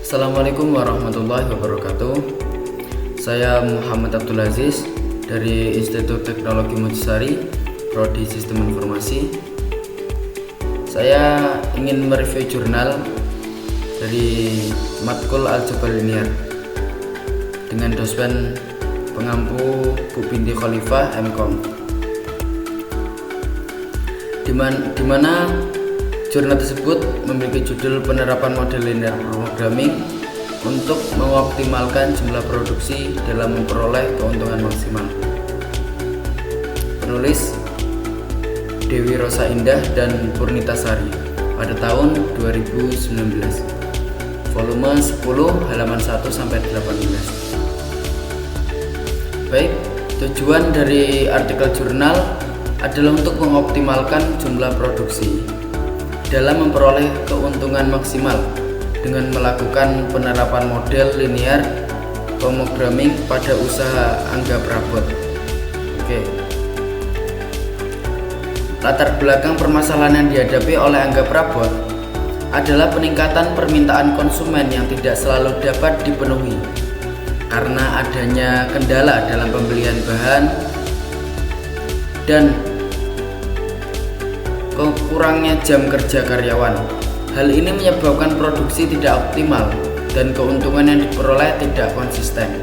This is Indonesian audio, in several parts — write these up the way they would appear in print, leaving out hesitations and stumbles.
Assalamualaikum warahmatullahi wabarakatuh. Saya Muhammad Abdul Aziz dari Institut Teknologi Mojosari, Prodi Sistem Informasi. Saya ingin mereview jurnal dari Matkul Aljabar Linear dengan dosen pengampu Bu Binti Khalifah MKom, di mana jurnal tersebut memiliki judul Penerapan Model Linear Programming untuk mengoptimalkan jumlah produksi dalam memperoleh keuntungan maksimal. Penulis Dewi Rosa Indah dan Purnita Sari pada tahun 2019, volume 10, halaman 1-18. Baik, tujuan dari artikel jurnal adalah untuk mengoptimalkan jumlah produksi dalam memperoleh keuntungan maksimal dengan melakukan penerapan model linear pemrogramming pada usaha Angga Prabot. Oke. Latar belakang permasalahan yang dihadapi oleh Angga Prabot adalah peningkatan permintaan konsumen yang tidak selalu dapat dipenuhi karena adanya kendala dalam pembelian bahan dan kurangnya jam kerja karyawan. Hal ini menyebabkan produksi tidak optimal dan keuntungan yang diperoleh tidak konsisten.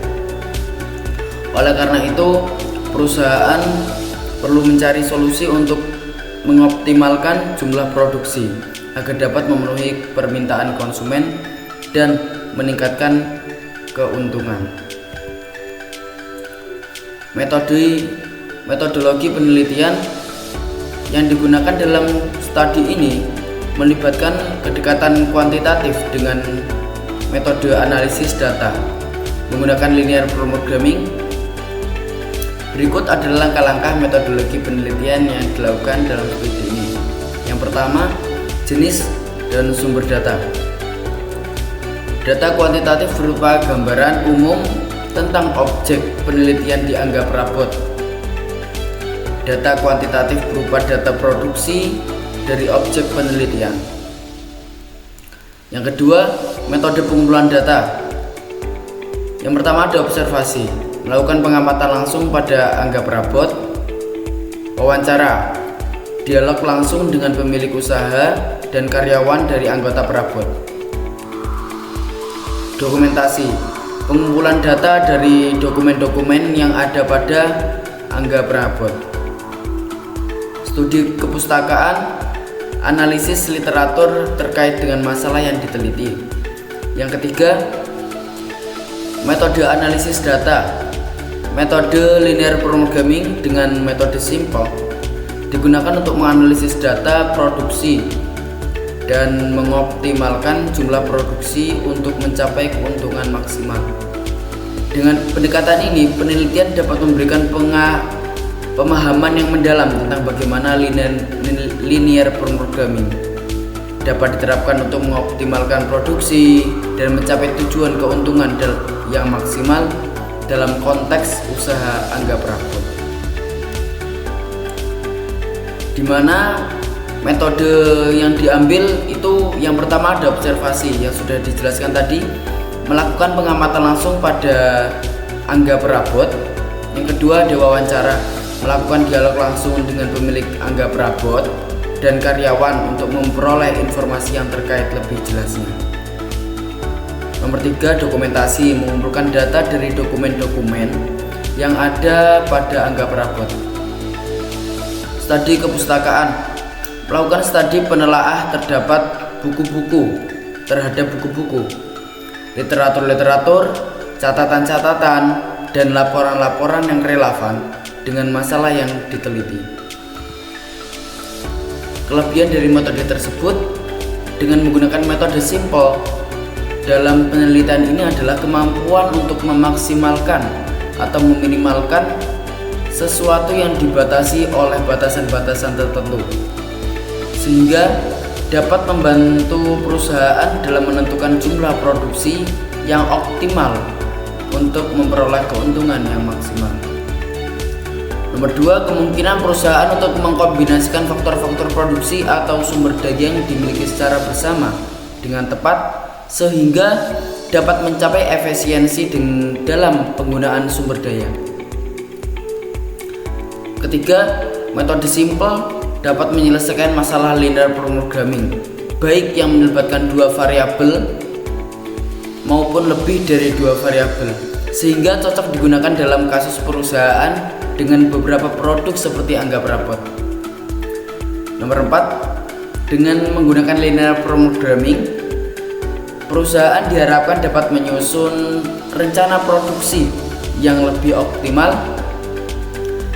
Oleh karena itu, perusahaan perlu mencari solusi untuk mengoptimalkan jumlah produksi agar dapat memenuhi permintaan konsumen dan meningkatkan keuntungan. Metodologi penelitian yang digunakan dalam studi ini melibatkan kedekatan kuantitatif dengan metode analisis data menggunakan linear programming. Berikut adalah langkah-langkah metodologi penelitian yang dilakukan dalam studi ini. Yang pertama, jenis dan sumber data. Data kuantitatif berupa gambaran umum tentang objek penelitian di Angga Prabot. Data kuantitatif berupa data produksi dari objek penelitian. Yang kedua, metode pengumpulan data. Yang pertama ada observasi, melakukan pengamatan langsung pada Angga Prabot. Wawancara, dialog langsung dengan pemilik usaha dan karyawan dari anggota Prabot. Dokumentasi, pengumpulan data dari dokumen-dokumen yang ada pada Angga Prabot. Studi kepustakaan, analisis literatur terkait dengan masalah yang diteliti. Yang ketiga, metode analisis data. Metode linear programming dengan metode simple digunakan untuk menganalisis data produksi dan mengoptimalkan jumlah produksi untuk mencapai keuntungan maksimal. Dengan pendekatan ini, penelitian dapat memberikan pemahaman yang mendalam tentang bagaimana linear programming dapat diterapkan untuk mengoptimalkan produksi dan mencapai tujuan keuntungan yang maksimal dalam konteks usaha Angga Prabot. Di mana metode yang diambil itu yang pertama ada observasi yang sudah dijelaskan tadi, melakukan pengamatan langsung pada Angga Prabot. Yang kedua ada wawancara, melakukan dialog langsung dengan pemilik Angga Prabot dan karyawan untuk memperoleh informasi yang terkait lebih jelasnya. Nomor 3, dokumentasi, mengumpulkan data dari dokumen-dokumen yang ada pada Angga Prabot. Studi kepustakaan, melakukan studi penelaah terhadap buku-buku, literatur-literatur, catatan-catatan, dan laporan-laporan yang relevan dengan masalah yang diteliti. Kelebihan dari metode tersebut dengan menggunakan metode simple dalam penelitian ini adalah kemampuan untuk memaksimalkan atau meminimalkan sesuatu yang dibatasi oleh batasan-batasan tertentu, sehingga dapat membantu perusahaan dalam menentukan jumlah produksi yang optimal untuk memperoleh keuntungan yang maksimal. Nomor 2, kemungkinan perusahaan untuk mengkombinasikan faktor-faktor produksi atau sumber daya yang dimiliki secara bersama dengan tepat sehingga dapat mencapai efisiensi dalam penggunaan sumber daya. Ketiga, metode simple dapat menyelesaikan masalah linear programming, baik yang melibatkan dua variabel maupun lebih dari dua variabel, sehingga cocok digunakan dalam kasus perusahaan dengan beberapa produk seperti anggap rapot. Nomor 4, dengan menggunakan linear programming, perusahaan diharapkan dapat menyusun rencana produksi yang lebih optimal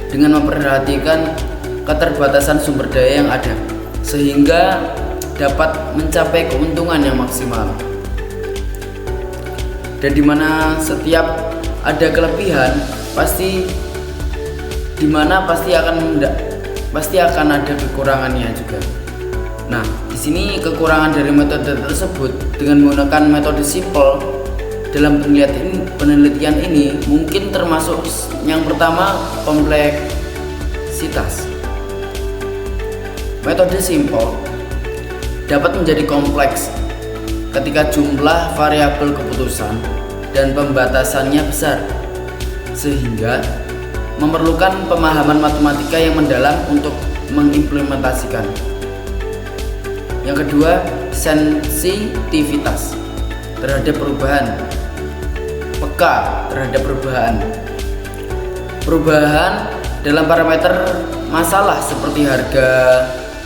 dengan memperhatikan keterbatasan sumber daya yang ada, sehingga dapat mencapai keuntungan yang maksimal. Dan dimana setiap ada kelebihan, pasti akan ada kekurangannya juga. Nah, di sini kekurangan dari metode tersebut dengan menggunakan metode simple dalam penelitian ini mungkin termasuk yang pertama, kompleksitas. Metode simple dapat menjadi kompleks ketika jumlah variabel keputusan dan pembatasannya besar, sehingga memerlukan pemahaman matematika yang mendalam untuk mengimplementasikan. Yang kedua, sensitivitas terhadap perubahan, peka terhadap perubahan dalam parameter masalah seperti harga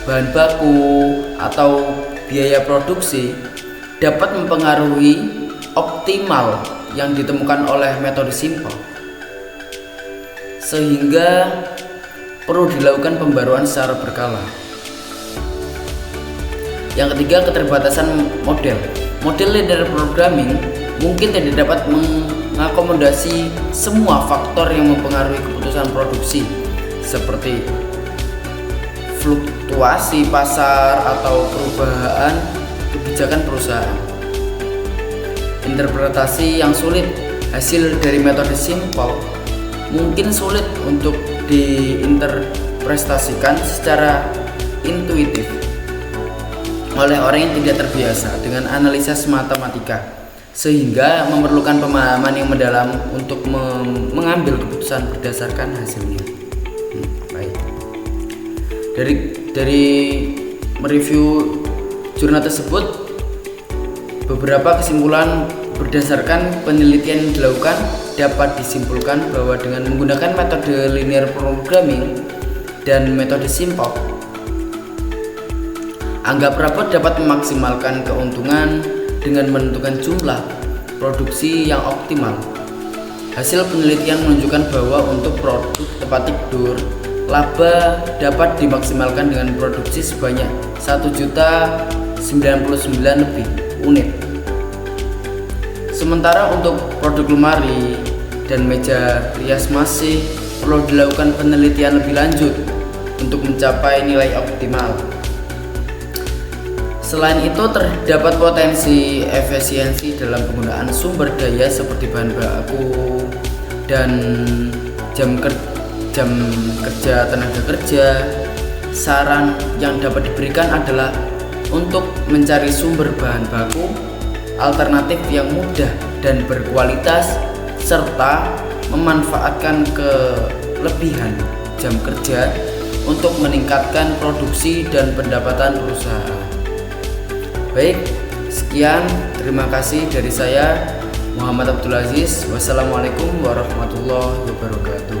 bahan baku atau biaya produksi dapat mempengaruhi optimal yang ditemukan oleh metode simple, sehingga perlu dilakukan pembaruan secara berkala. Yang ketiga, keterbatasan model. Model linear programming mungkin tidak dapat mengakomodasi semua faktor yang mempengaruhi keputusan produksi, seperti fluktuasi pasar atau perubahan kebijakan perusahaan. Interpretasi yang sulit hasil dari metode simple mungkin sulit untuk diinterpretasikan secara intuitif oleh orang yang tidak terbiasa dengan analisis matematika, sehingga memerlukan pemahaman yang mendalam untuk mengambil keputusan berdasarkan hasilnya. Baik. Dari mereview jurnal tersebut, beberapa kesimpulan berdasarkan penelitian yang dilakukan dapat disimpulkan bahwa dengan menggunakan metode linear programming dan metode simple, anggap rapot dapat memaksimalkan keuntungan dengan menentukan jumlah produksi yang optimal. Hasil penelitian menunjukkan bahwa untuk produk tempat tidur, laba dapat dimaksimalkan dengan produksi sebanyak 1.099 lebih unit. Sementara untuk produk lemari dan meja rias masih perlu dilakukan penelitian lebih lanjut untuk mencapai nilai optimal. Selain itu, terdapat potensi efisiensi dalam penggunaan sumber daya seperti bahan baku dan jam kerja tenaga kerja. Saran yang dapat diberikan adalah untuk mencari sumber bahan baku alternatif yang mudah dan berkualitas, serta memanfaatkan kelebihan jam kerja untuk meningkatkan produksi dan pendapatan perusahaan. Baik, sekian, terima kasih dari saya Muhammad Abdul Aziz. Wassalamualaikum warahmatullahi wabarakatuh.